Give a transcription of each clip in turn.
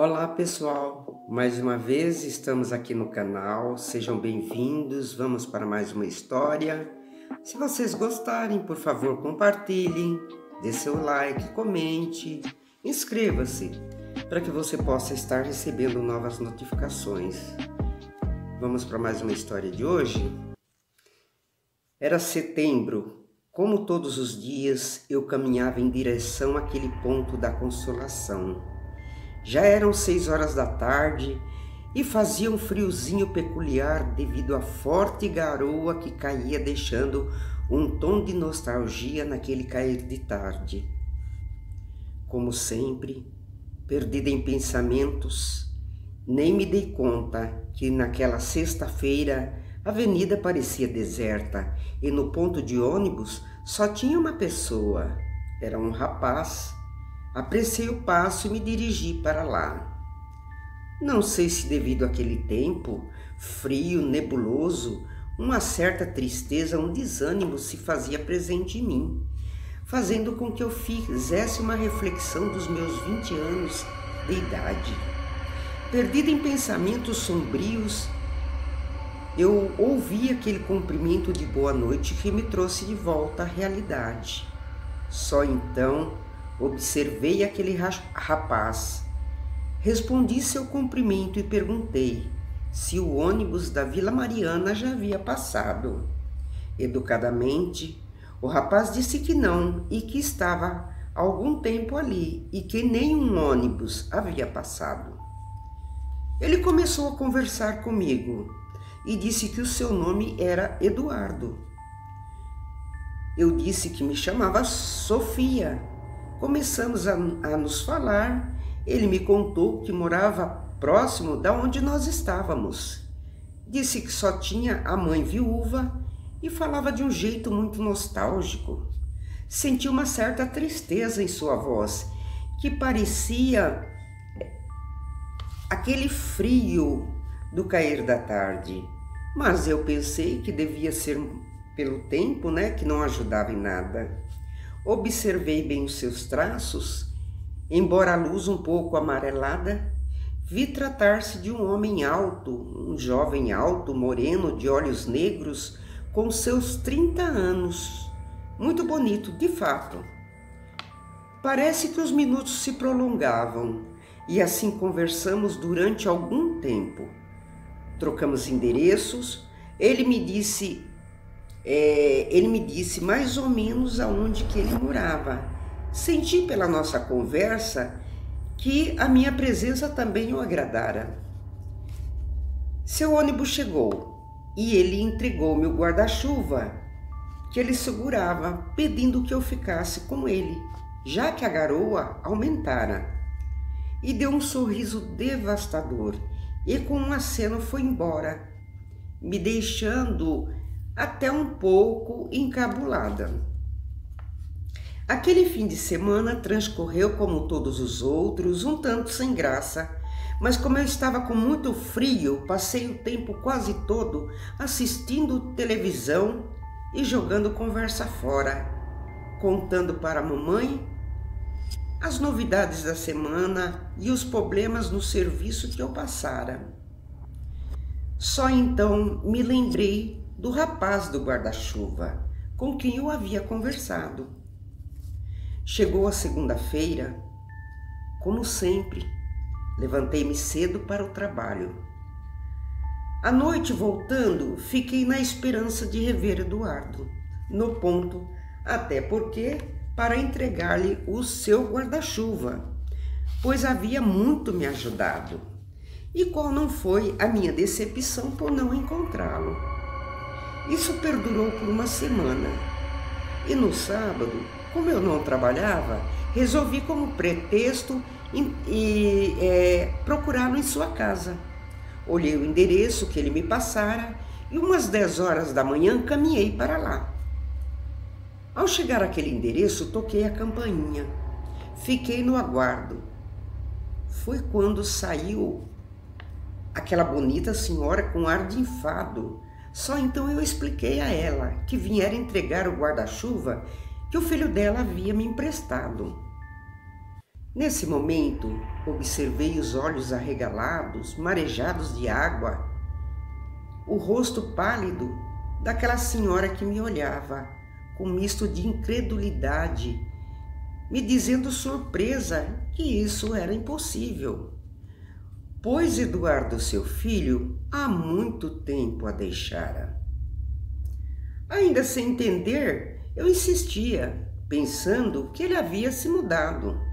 Olá pessoal, mais uma vez estamos aqui no canal, sejam bem-vindos, vamos para mais uma história. Se vocês gostarem, por favor compartilhem, dê seu like, comente, inscreva-se para que você possa estar recebendo novas notificações. Vamos para mais uma história de hoje? Era setembro, como todos os dias eu caminhava em direção àquele ponto da consolação. Já eram 6 horas da tarde e fazia um friozinho peculiar devido à forte garoa que caía, deixando um tom de nostalgia naquele cair de tarde. Como sempre, perdida em pensamentos, nem me dei conta que naquela sexta-feira a avenida parecia deserta e no ponto de ônibus só tinha uma pessoa. Era um rapaz. Apressei o passo e me dirigi para lá. Não sei se devido àquele tempo frio, nebuloso, uma certa tristeza, um desânimo se fazia presente em mim, fazendo com que eu fizesse uma reflexão dos meus 20 anos de idade. Perdida em pensamentos sombrios, eu ouvi aquele cumprimento de boa noite que me trouxe de volta à realidade. Só então observei aquele rapaz. Respondi seu cumprimento e perguntei se o ônibus da Vila Mariana já havia passado. Educadamente, o rapaz disse que não e que estava há algum tempo ali e que nenhum ônibus havia passado. Ele começou a conversar comigo e disse que o seu nome era Eduardo. Eu disse que me chamava Sofia. Começamos a nos falar. Ele me contou que morava próximo da onde nós estávamos. Disse que só tinha a mãe viúva e falava de um jeito muito nostálgico. Senti uma certa tristeza em sua voz, que parecia aquele frio do cair da tarde. Mas eu pensei que devia ser pelo tempo, que não ajudava em nada. Observei bem os seus traços, embora a luz um pouco amarelada, vi tratar-se de um homem alto, um jovem alto, moreno, de olhos negros, com seus 30 anos. Muito bonito, de fato. Parece que os minutos se prolongavam, e assim conversamos durante algum tempo. Trocamos endereços, ele me disse mais ou menos aonde que ele morava. Senti pela nossa conversa que a minha presença também o agradara. Seu ônibus chegou e ele entregou-me o guarda-chuva que ele segurava, pedindo que eu ficasse com ele, já que a garoa aumentara. E deu um sorriso devastador e com um aceno foi embora, me deixando até um pouco encabulada. Aquele fim de semana transcorreu como todos os outros, um tanto sem graça, mas como eu estava com muito frio, passei o tempo quase todo assistindo televisão e jogando conversa fora, contando para a mamãe as novidades da semana e os problemas no serviço que eu passara. Só então me lembrei do rapaz do guarda-chuva, com quem eu havia conversado. Chegou a segunda-feira, como sempre, levantei-me cedo para o trabalho. À noite, voltando, fiquei na esperança de rever Eduardo, no ponto, até porque para entregar-lhe o seu guarda-chuva, pois havia muito me ajudado. E qual não foi a minha decepção por não encontrá-lo? Isso perdurou por uma semana. E no sábado, como eu não trabalhava, resolvi como pretexto procurá-lo em sua casa. Olhei o endereço que ele me passara e umas 10 horas da manhã caminhei para lá. Ao chegar àquele endereço, toquei a campainha. Fiquei no aguardo. Foi quando saiu aquela bonita senhora com ar de enfado. Só então eu expliquei a ela que viera entregar o guarda-chuva que o filho dela havia me emprestado. Nesse momento, observei os olhos arregalados, marejados de água, o rosto pálido daquela senhora que me olhava com misto de incredulidade, me dizendo surpresa que isso era impossível, pois Eduardo, seu filho, há muito tempo a deixara. Ainda sem entender, eu insistia, pensando que ele havia se mudado.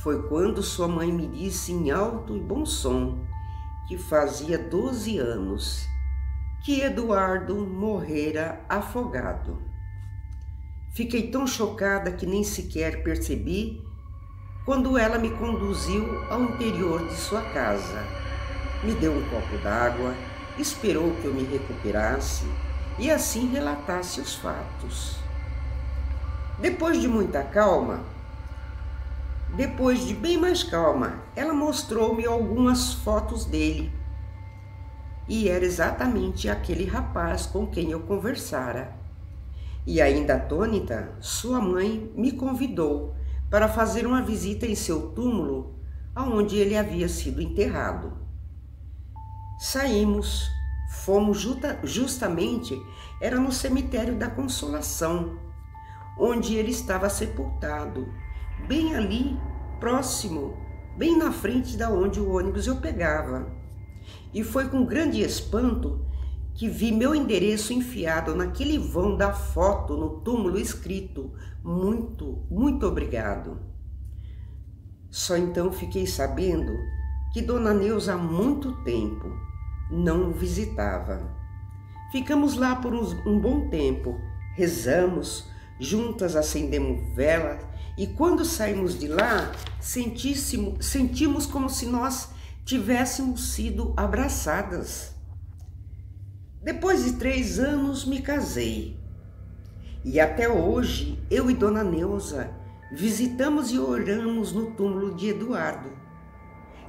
Foi quando sua mãe me disse em alto e bom som que fazia 12 anos que Eduardo morrera afogado. Fiquei tão chocada que nem sequer percebi quando ela me conduziu ao interior de sua casa. Me deu um copo d'água, esperou que eu me recuperasse e assim relatasse os fatos. Depois de bem mais calma, ela mostrou-me algumas fotos dele. E era exatamente aquele rapaz com quem eu conversara. E ainda atônita, sua mãe me convidou para fazer uma visita em seu túmulo, aonde ele havia sido enterrado. Saímos, fomos justamente, era no cemitério da Consolação, onde ele estava sepultado, bem ali, próximo, bem na frente da onde o ônibus eu pegava. E foi com grande espanto que vi meu endereço enfiado naquele vão da foto no túmulo escrito: muito, muito obrigado. Só então fiquei sabendo que Dona Neuza há muito tempo não o visitava. Ficamos lá por um bom tempo, rezamos, juntas acendemos velas e quando saímos de lá, sentimos como se nós tivéssemos sido abraçadas. Depois de 3 anos me casei e até hoje eu e Dona Neuza visitamos e oramos no túmulo de Eduardo.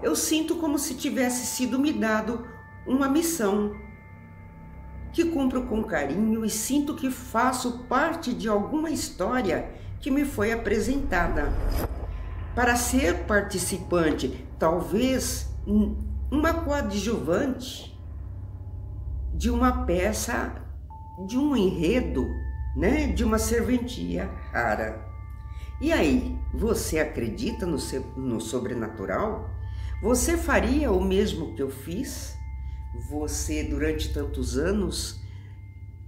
Eu sinto como se tivesse sido me dado uma missão que cumpro com carinho e sinto que faço parte de alguma história que me foi apresentada. Para ser participante, talvez uma coadjuvante de uma peça, de um enredo, né? De uma serventia rara. E aí, você acredita no sobrenatural? Você faria o mesmo que eu fiz? Você, durante tantos anos,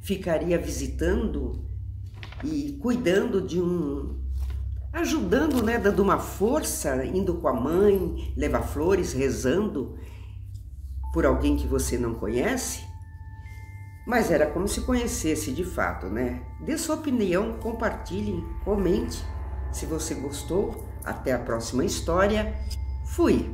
ficaria visitando e cuidando ajudando, né, dando uma força, indo com a mãe, levar flores, rezando por alguém que você não conhece? Mas era como se conhecesse de fato, né? Dê sua opinião, compartilhe, comente. Se você gostou, até a próxima história. Fui!